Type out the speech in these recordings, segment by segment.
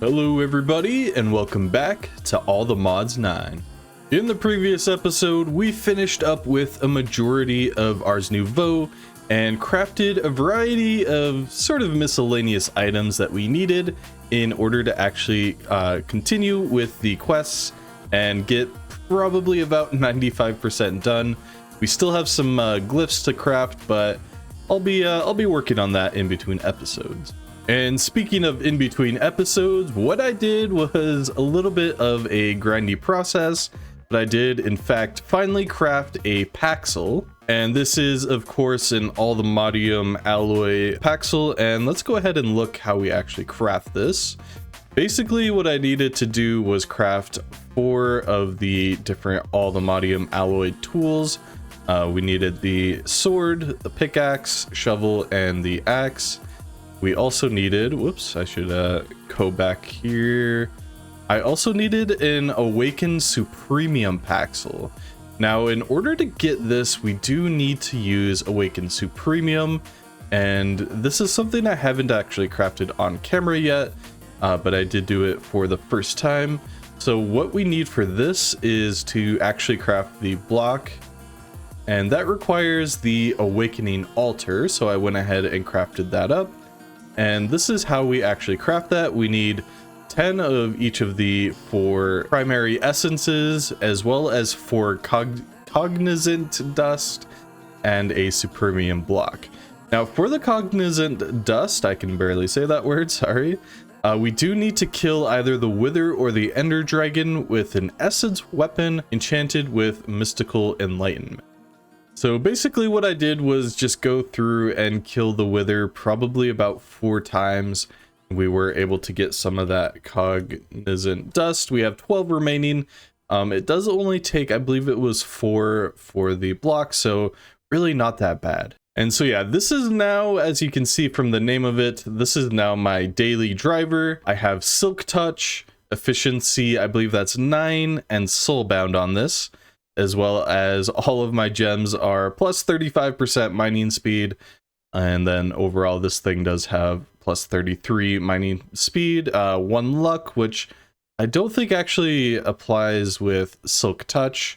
Hello everybody and welcome back to All the Mods 9. In the previous episode we finished up with a majority of Ars Nouveau and crafted a variety of sort of miscellaneous items that we needed in order to actually continue with the quests and get probably about 95% done. We still have some glyphs to craft, but I'll be working on that in between episodes. And speaking of in between episodes, what I did was a little bit of a grindy process, but I did in fact finally craft a paxel. And this is of course an all the modium alloy paxel, and let's go ahead and look how we actually craft this. Basically what I needed to do was craft 4 of the different all the modium alloy tools. We needed the sword, the pickaxe, shovel, and the axe. We also needed, whoops, I should go back here. I also needed an Awakened Supremium Paxel. Now, in order to get this, we do need to use Awakened Supremium, and this is something I haven't actually crafted on camera yet, but I did do it for the first time. So what we need for this is to actually craft the block, and that requires the Awakening Altar, so I went ahead and crafted that up. And this is how we actually craft that. We need 10 of each of the 4 primary essences, as well as 4 cognizant dust and a supremium block. Now for the cognizant dust, I can barely say that word, sorry. We do need to kill either the Wither or the Ender Dragon with an essence weapon enchanted with mystical enlightenment. So basically what I did was just go through and kill the Wither probably about 4 times. We were able to get some of that cognizant dust. We have 12 remaining. It does only take, I believe it was 4 for the block, so really not that bad. And so yeah, this is now, as you can see from the name of it, this is now my daily driver. I have Silk Touch, Efficiency, I believe that's 9, and Soulbound on this, as well as all of my gems are plus 35% mining speed, and then overall this thing does have plus 33 mining speed, 1 luck, which I don't think actually applies with Silk Touch.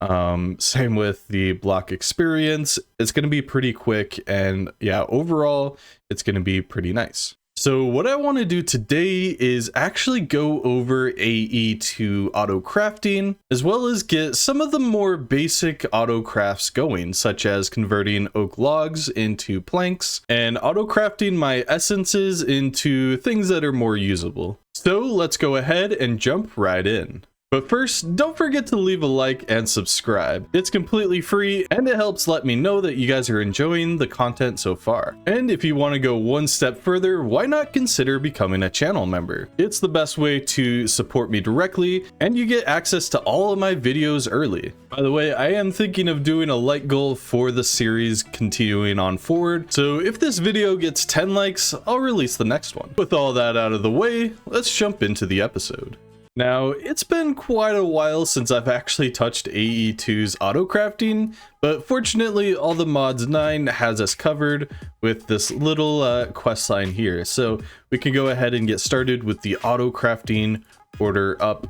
Same with the block experience. It's going to be pretty quick, and yeah, overall it's going to be pretty nice. So what I want to do today is actually go over AE to auto crafting, as well as get some of the more basic auto crafts going, such as converting oak logs into planks and auto crafting my essences into things that are more usable. So let's go ahead and jump right in. But first, don't forget to leave a like and subscribe. It's completely free and it helps let me know that you guys are enjoying the content so far. And if you want to go one step further, why not consider becoming a channel member? It's the best way to support me directly, and you get access to all of my videos early. By the way, I am thinking of doing a like goal for the series continuing on forward, so if this video gets 10 likes, I'll release the next one. With all that out of the way, let's jump into the episode. Now, it's been quite a while since I've actually touched AE2's auto crafting, but fortunately All the Mods 9 has us covered with this little quest line here. So we can go ahead and get started with the auto crafting order up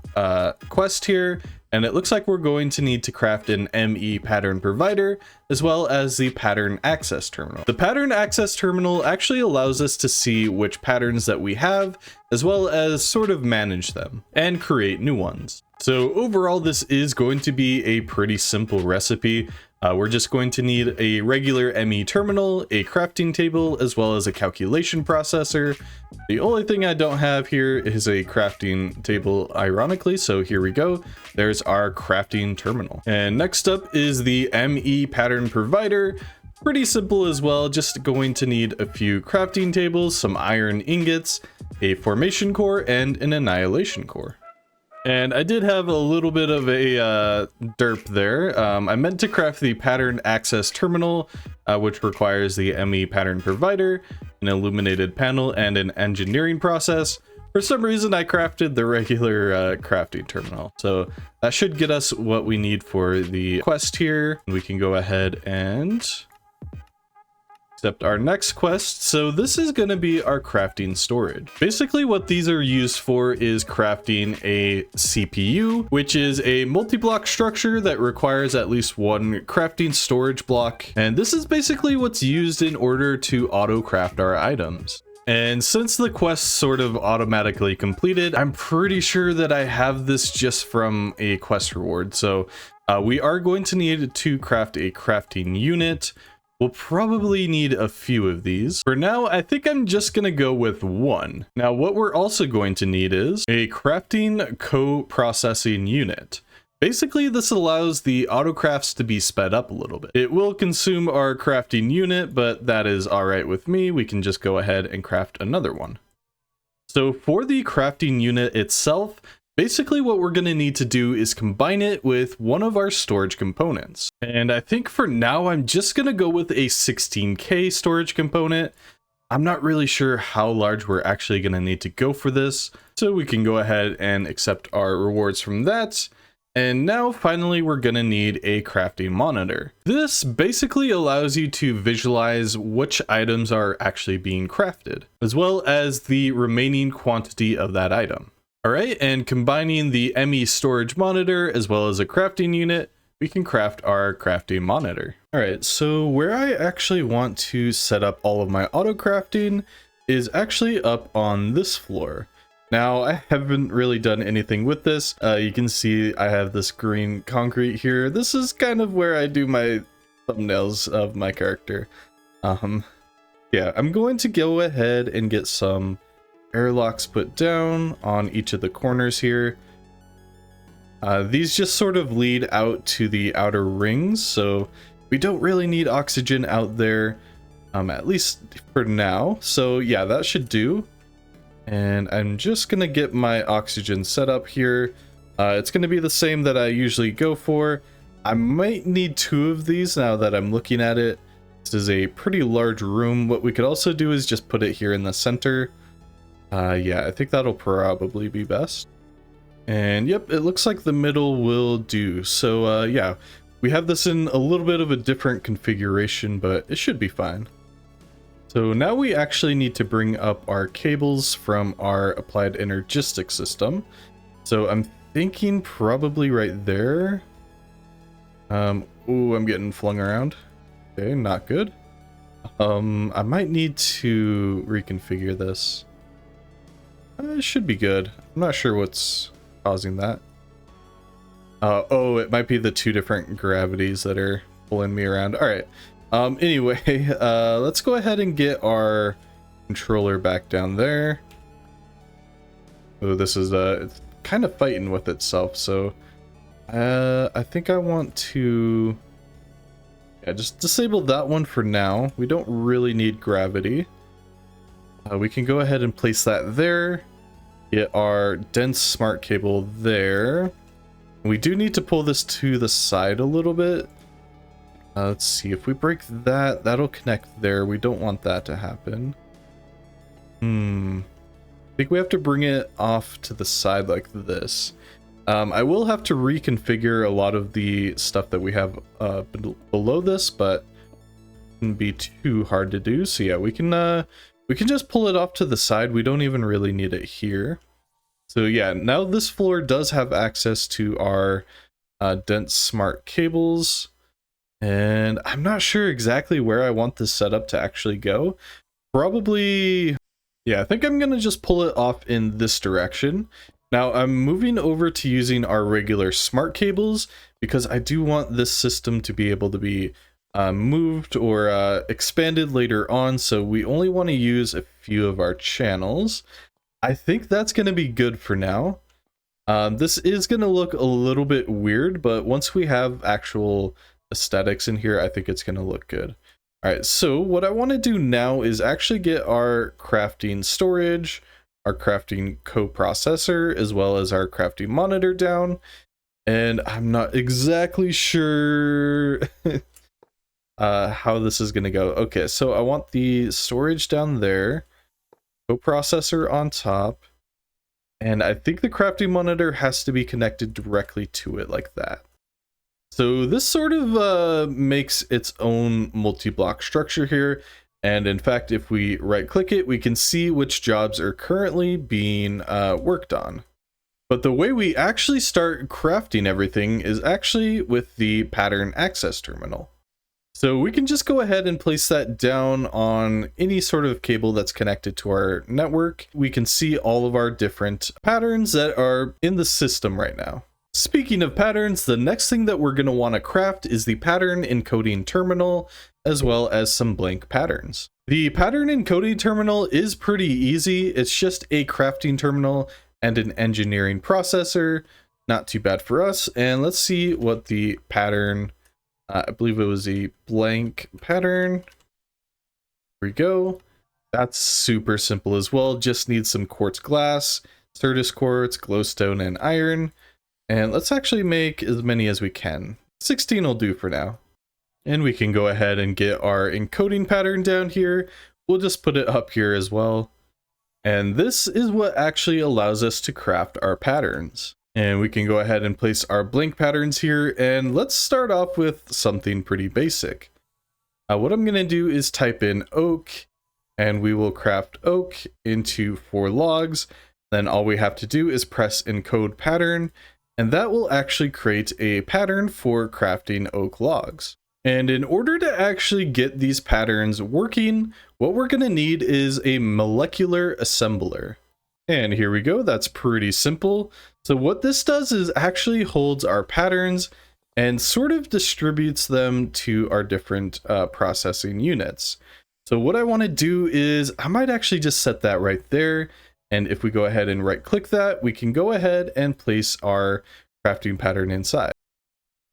quest here. And it looks like we're going to need to craft an ME pattern provider, as well as the pattern access terminal. The pattern access terminal actually allows us to see which patterns that we have, as well as sort of manage them and create new ones. So overall, this is going to be a pretty simple recipe. We're just going to need a regular ME terminal, a crafting table, as well as a calculation processor. The only thing I don't have here is a crafting table, ironically, so here we go. There's our crafting terminal. And next up is the ME pattern provider. Pretty simple as well, just going to need a few crafting tables, some iron ingots, a formation core, and an annihilation core. And I did have a little bit of a derp there. I meant to craft the pattern access terminal, which requires the ME pattern provider, an illuminated panel, and an engineering process. For some reason, I crafted the regular crafting terminal. So that should get us what we need for the quest here. We can go ahead and Except our next quest. So this is going to be our crafting storage. Basically what these are used for is crafting a CPU, which is a multi-block structure that requires at least one crafting storage block. And this is basically what's used in order to auto craft our items. And since the quest sort of automatically completed, I'm pretty sure that I have this just from a quest reward. So we are going to need to craft a crafting unit. We'll probably need a few of these. For now, I think I'm just gonna go with one. Now, what we're also going to need is a crafting co-processing unit. Basically, this allows the autocrafts to be sped up a little bit. It will consume our crafting unit, but that is all right with me. We can just go ahead and craft another one. So for the crafting unit itself, basically what we're going to need to do is combine it with one of our storage components. And I think for now, I'm just going to go with a 16K storage component. I'm not really sure how large we're actually going to need to go for this. So we can go ahead and accept our rewards from that. And now finally, we're going to need a crafting monitor. This basically allows you to visualize which items are actually being crafted, as well as the remaining quantity of that item. All right, and combining the ME storage monitor as well as a crafting unit, we can craft our crafting monitor. All right, so where I actually want to set up all of my auto crafting is actually up on this floor. Now, I haven't really done anything with this. You can see I have this green concrete here. This is kind of where I do my thumbnails of my character. Yeah, I'm going to go ahead and get some airlocks put down on each of the corners here. These just sort of lead out to the outer rings, so we don't really need oxygen out there, at least for now. So yeah, that should do. And I'm just gonna get my oxygen set up here. It's gonna be the same that I usually go for. I might need 2 of these now that I'm looking at it. This is a pretty large room. What we could also do is just put it here in the center. Yeah, I think that'll probably be best. And yep, it looks like the middle will do. So yeah, we have this in a little bit of a different configuration, but it should be fine. So now we actually need to bring up our cables from our applied Energistics system. So I'm thinking probably right there. Ooh, I'm getting flung around. Okay, not good. I might need to reconfigure this. It should be good. I'm not sure what's causing that. Oh, it might be the 2 different gravities that are pulling me around. All right. Anyway, let's go ahead and get our controller back down there. Oh, this is it's kind of fighting with itself, so I think I want to just disable that one for now. We don't really need gravity. We can go ahead and place that there. Get our dense smart cable there. We do need to pull this to the side a little bit. Let's see, if we break that, that'll connect there. We don't want that to happen. I think we have to bring it off to the side like this. I will have to reconfigure a lot of the stuff that we have below this, but it wouldn't be too hard to do. So yeah, we can just pull it off to the side. We don't even really need it here. So yeah, now this floor does have access to our dense smart cables. And I'm not sure exactly where I want this setup to actually go. Probably, yeah, I think I'm going to just pull it off in this direction. Now I'm moving over to using our regular smart cables because I do want this system to be able to be moved or expanded later on. So we only want to use a few of our channels. I think that's going to be good for now. This is going to look a little bit weird, but once we have actual aesthetics in here, I think it's going to look good. All right, so what I want to do now is actually get our crafting storage, our crafting coprocessor, as well as our crafting monitor down. And I'm not exactly sure how this is going to go. Okay, so I want the storage down there, coprocessor on top, and I think the crafting monitor has to be connected directly to it like that. So this sort of makes its own multi-block structure here. And in fact, if we right click it, we can see which jobs are currently being worked on. But the way we actually start crafting everything is actually with the pattern access terminal. So we can just go ahead and place that down on any sort of cable that's connected to our network. We can see all of our different patterns that are in the system right now. Speaking of patterns, the next thing that we're going to want to craft is the pattern encoding terminal, as well as some blank patterns. The pattern encoding terminal is pretty easy. It's just a crafting terminal and an engineering processor. Not too bad for us. And let's see what the pattern, I believe it was a blank pattern. Here we go. That's super simple as well. Just needs some quartz glass, Certus quartz, glowstone, and iron. And let's actually make as many as we can. 16 will do for now. And we can go ahead and get our encoding pattern down here. We'll just put it up here as well. And this is what actually allows us to craft our patterns. And we can go ahead and place our blank patterns here. And let's start off with something pretty basic. What I'm going to do is type in oak, and we will craft oak into 4 logs. Then all we have to do is press encode pattern, and that will actually create a pattern for crafting oak logs. And in order to actually get these patterns working, what we're going to need is a molecular assembler. And here we go. That's pretty simple. So what this does is actually holds our patterns and sort of distributes them to our different processing units. So what I want to do is I might actually just set that right there. And if we go ahead and right click that, we can go ahead and place our crafting pattern inside.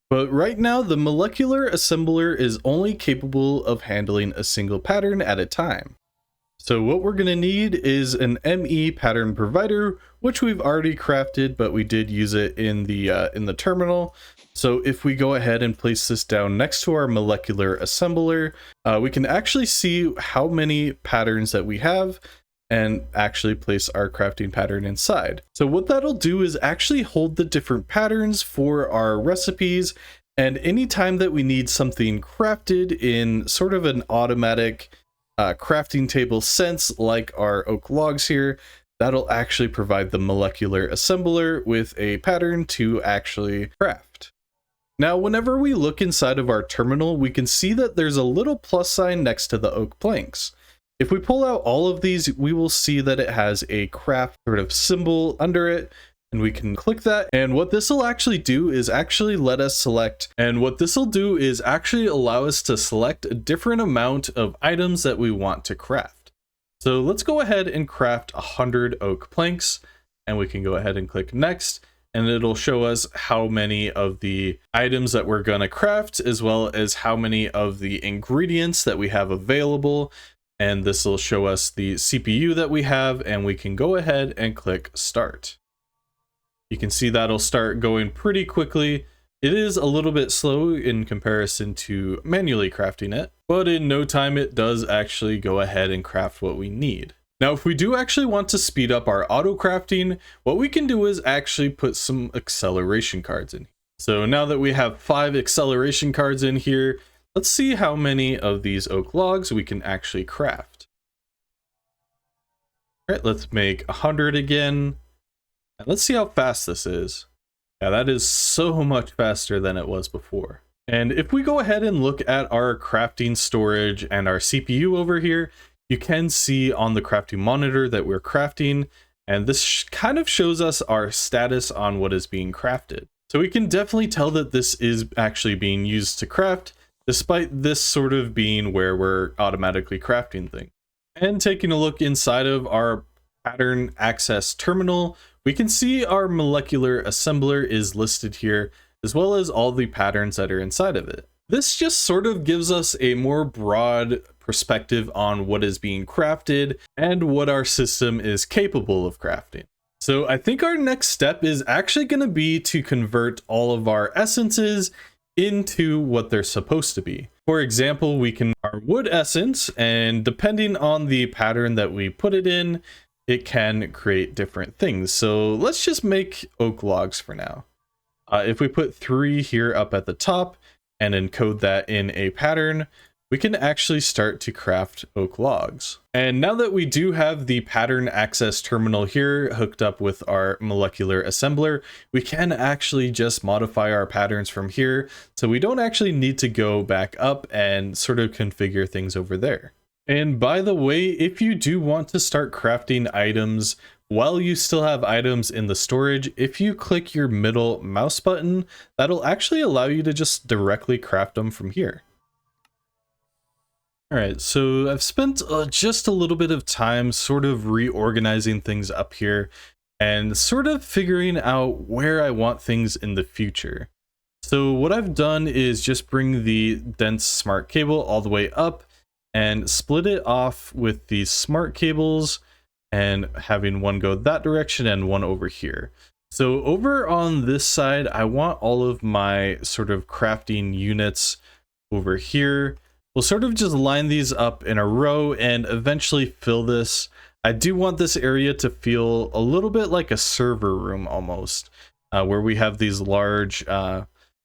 But right now, the molecular assembler is only capable of handling a single pattern at a time. So what we're going to need is an ME pattern provider, which we've already crafted, but we did use it in the terminal. So if we go ahead and place this down next to our molecular assembler, we can actually see how many patterns that we have and actually place our crafting pattern inside. So what that'll do is actually hold the different patterns for our recipes, and anytime that we need something crafted in sort of an automatic crafting table sense, like our oak logs here, that'll actually provide the molecular assembler with a pattern to actually craft. Now, whenever we look inside of our terminal, we can see that there's a little plus sign next to the oak planks. If we pull out all of these, we will see that it has a craft sort of symbol under it, and we can click that. And what this will actually do is actually let us select, and what this will do is actually allow us to select a different amount of items that we want to craft. So let's go ahead and craft 100 oak planks, and we can go ahead and click next, and it'll show us how many of the items that we're going to craft, as well as how many of the ingredients that we have available. And this will show us the CPU that we have, and we can go ahead and click start. You can see that'll start going pretty quickly. It is a little bit slow in comparison to manually crafting it, but in no time it does actually go ahead and craft what we need. Now, if we do actually want to speed up our auto crafting, what we can do is actually put some acceleration cards in. So now that we have 5 acceleration cards in here, let's see how many of these oak logs we can actually craft. All right, let's make 100 again. And let's see how fast this is. Yeah, that is so much faster than it was before. And if we go ahead and look at our crafting storage and our CPU over here, you can see on the crafting monitor that we're crafting, and this kind of shows us our status on what is being crafted. So we can definitely tell that this is actually being used to craft, despite this sort of being where we're automatically crafting things. And taking a look inside of our pattern access terminal, we can see our molecular assembler is listed here, as well as all the patterns that are inside of it. This just sort of gives us a more broad perspective on what is being crafted and what our system is capable of crafting. So I think our next step is actually going to be to convert all of our essences into what they're supposed to be. For example, we can our wood essence, and depending on the pattern that we put it in, it can create different things. So let's just make oak logs for now. If we put 3 here up at the top and encode that in a pattern, we can actually start to craft oak logs. And now that we do have the pattern access terminal here hooked up with our molecular assembler, we can actually just modify our patterns from here. So we don't actually need to go back up and sort of configure things over there. And by the way, if you do want to start crafting items while you still have items in the storage, if you click your middle mouse button, that'll actually allow you to just directly craft them from here. All right, so I've spent just a little bit of time sort of reorganizing things up here and sort of figuring out where I want things in the future. So what I've done is just bring the dense smart cable all the way up and split it off with these smart cables and having one go that direction and one over here. So over on this side, I want all of my sort of crafting units over here. We'll sort of just line these up in a row and eventually fill this. I do want this area to feel a little bit like a server room almost, where we have these large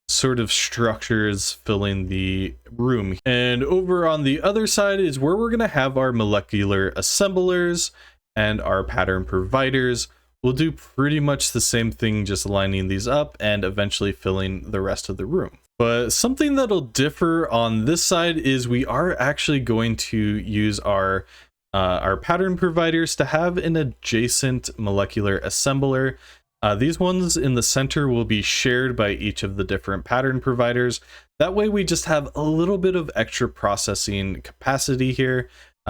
sort of structures filling the room. And over on the other side is where we're going to have our molecular assemblers and our pattern providers. We'll do pretty much the same thing, just lining these up and eventually filling the rest of the room. But something that'll differ on this side is we are actually going to use our pattern providers to have an adjacent molecular assembler. These ones in the center will be shared by each of the different pattern providers. That way we just have a little bit of extra processing capacity here,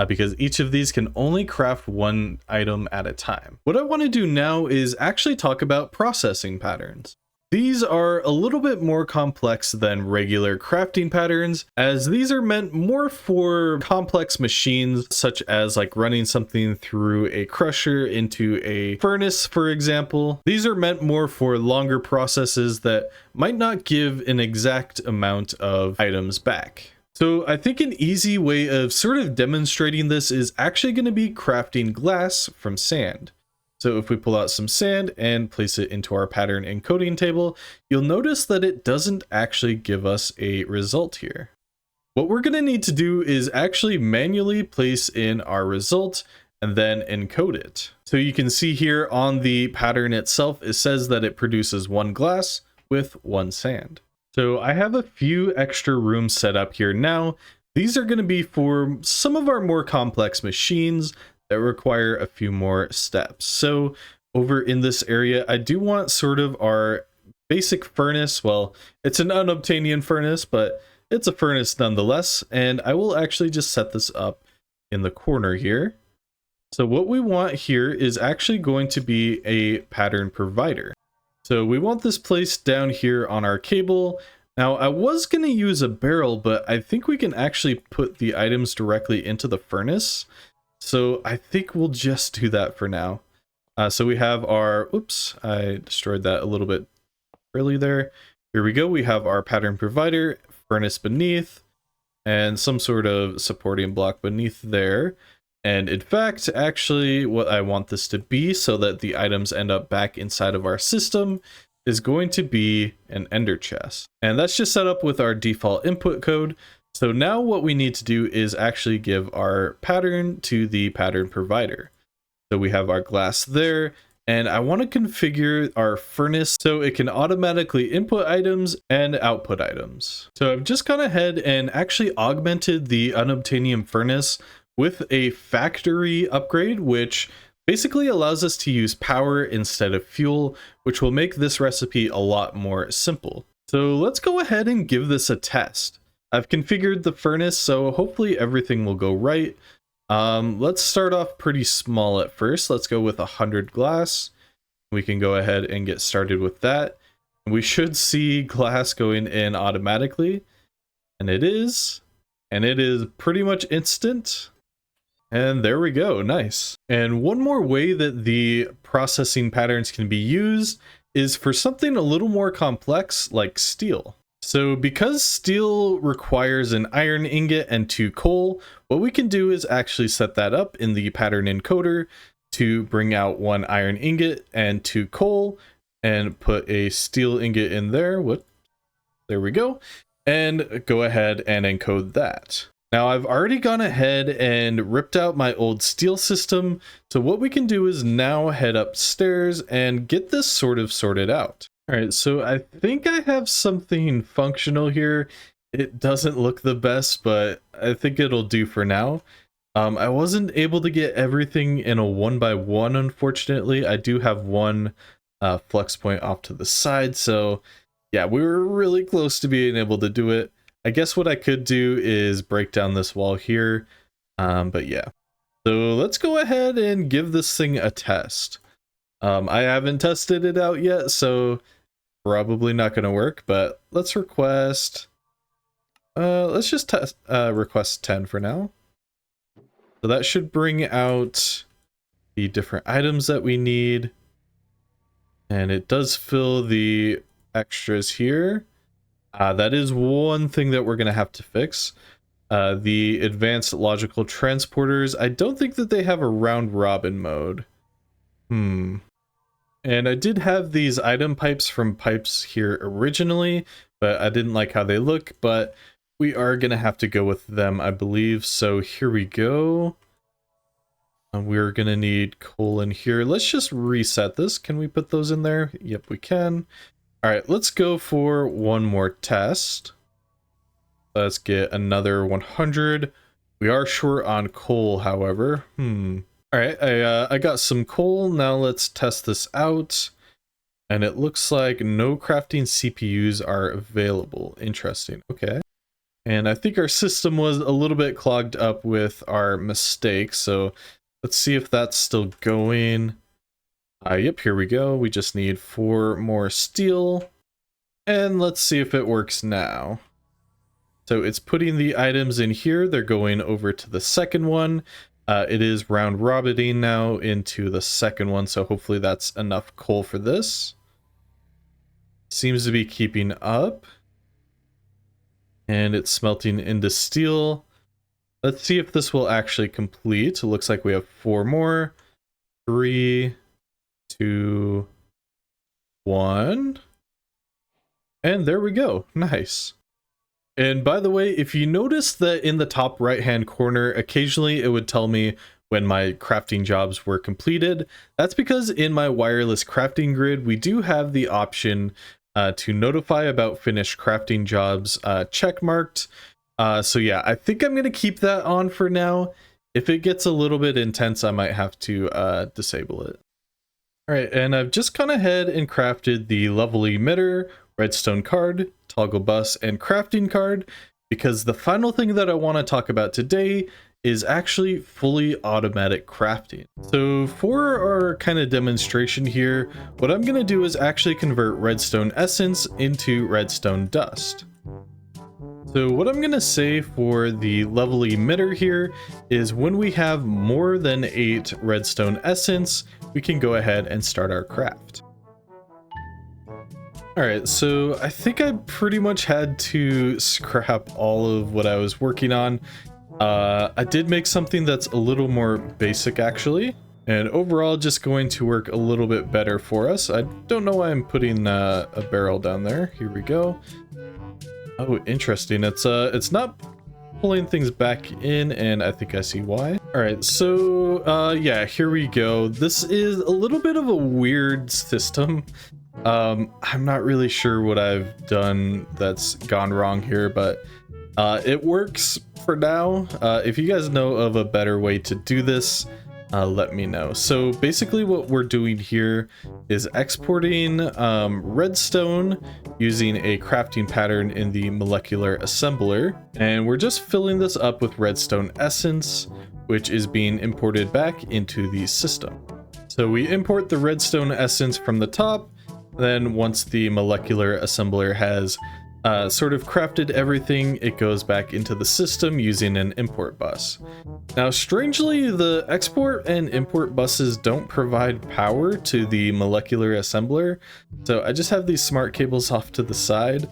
because each of these can only craft one item at a time. What I want to do now is actually talk about processing patterns. These are a little bit more complex than regular crafting patterns, as these are meant more for complex machines, such as like running something through a crusher into a furnace, for example. These are meant more for longer processes that might not give an exact amount of items back. So I think an easy way of sort of demonstrating this is actually going to be crafting glass from sand. So if we pull out some sand and place it into our pattern encoding table, you'll notice that it doesn't actually give us a result here. What we're going to need to do is actually manually place in our result and then encode it. So you can see here on the pattern itself, it says that it produces 1 glass with 1 sand. So I have a few extra rooms set up here now. These are going to be for some of our more complex machines that require a few more steps. So over in this area, I do want sort of our basic furnace. Well, it's an unobtainium furnace, but it's a furnace nonetheless. And I will actually just set this up in the corner here. So what we want here is actually going to be a pattern provider. So we want this placed down here on our cable. Now I was going to use a barrel, but I think we can actually put the items directly into the furnace. So I think we'll just do that for now. So we have our, oops, I destroyed that a little bit early there. Here we go. We have our pattern provider, furnace beneath, and some sort of supporting block beneath there. And in fact, actually what I want this to be so that the items end up back inside of our system is going to be an ender chest. And that's just set up with our default input code. So now what we need to do is actually give our pattern to the pattern provider. So we have our glass there, and I want to configure our furnace so it can automatically input items and output items. So I've just gone ahead and actually augmented the unobtainium furnace with a factory upgrade, which basically allows us to use power instead of fuel, which will make this recipe a lot more simple. So let's go ahead and give this a test. I've configured the furnace, so hopefully everything will go right. Let's start off pretty small at first. Let's go with 100 glass. We can go ahead and get started with that. We should see glass going in automatically, and it is pretty much instant. And there we go, nice. And one more way that the processing patterns can be used is for something a little more complex like steel. So because steel requires an iron ingot and 2 coal, what we can do is actually set that up in the pattern encoder to bring out 1 iron ingot and 2 coal and put a steel ingot in there. There we go. And go ahead and encode that. Now I've already gone ahead and ripped out my old steel system, so what we can do is now head upstairs and get this sort of sorted out. All right, so I think I have something functional here. It doesn't look the best, but I think it'll do for now. I wasn't able to get everything in a 1x1, unfortunately. I do have one flex point off to the side, so yeah, we were really close to being able to do it. I guess what I could do is break down this wall here, but yeah. So let's go ahead and give this thing a test. I haven't tested it out yet, so probably not going to work, but let's request... let's just test, request 10 for now. So that should bring out the different items that we need. And it does fill the extras here. That is one thing that we're going to have to fix. The advanced logical transporters, I don't think that they have a round robin mode. And I did have these item pipes from pipes here originally, but I didn't like how they look, but we are going to have to go with them, I believe. So here we go. We're going to need coal in here. Let's just reset this. Can we put those in there? Yep, we can. All right, let's go for one more test. Let's get another 100. We are short on coal, however. All right, I got some coal. Now let's test this out. And it looks like no crafting CPUs are available. Interesting. Okay. And I think our system was a little bit clogged up with our mistakes. So let's see if that's still going. Yep, here we go. We just need 4 more steel. And let's see if it works now. So it's putting the items in here. They're going over to the second one. It is round robining now into the second one. So hopefully that's enough coal for this. Seems to be keeping up. And it's smelting into steel. Let's see if this will actually complete. It looks like we have 4 more. 3, 2, 1. And there we go. Nice. And by the way, if you notice that in the top right hand corner, occasionally it would tell me when my crafting jobs were completed. That's because in my wireless crafting grid, we do have the option to notify about finished crafting jobs check marked. So yeah, I think I'm going to keep that on for now. If it gets a little bit intense, I might have to disable it. All right, and I've just gone ahead and crafted the level emitter, redstone card, toggle bus, and crafting card, because the final thing that I want to talk about today is actually fully automatic crafting. So for our kind of demonstration here, what I'm going to do is actually convert redstone essence into redstone dust. So what I'm going to say for the level emitter here is when we have more than 8 redstone essence, we can go ahead and start our craft. Alright, so I think I pretty much had to scrap all of what I was working on. I did make something that's a little more basic actually, and overall just going to work a little bit better for us. I don't know why I'm putting a barrel down there. Here we go. Oh, interesting. It's not pulling things back in, and I think I see why. Alright, so yeah, here we go. This is a little bit of a weird system. I'm not really sure what I've done that's gone wrong here, but it works for now. If you guys know of a better way to do this, let me know. So basically what we're doing here is exporting redstone using a crafting pattern in the molecular assembler, and we're just filling this up with redstone essence, which is being imported back into the system. So we import the redstone essence from the top. Then once the molecular assembler has sort of crafted everything, it goes back into the system using an import bus. Now, strangely, the export and import buses don't provide power to the molecular assembler, so I just have these smart cables off to the side.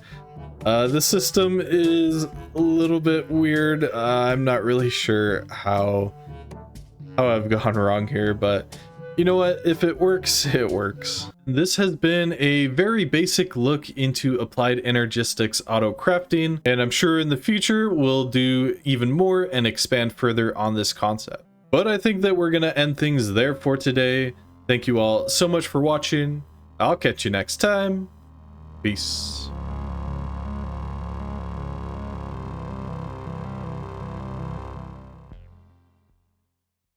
The system is a little bit weird. I'm not really sure how I've gone wrong here, but You know what? If it works, it works. This has been a very basic look into applied Energistics auto crafting, and I'm sure in the future we'll do even more and expand further on this concept. But I think that we're gonna end things there for today. Thank you all so much for watching. I'll catch you next time. Peace.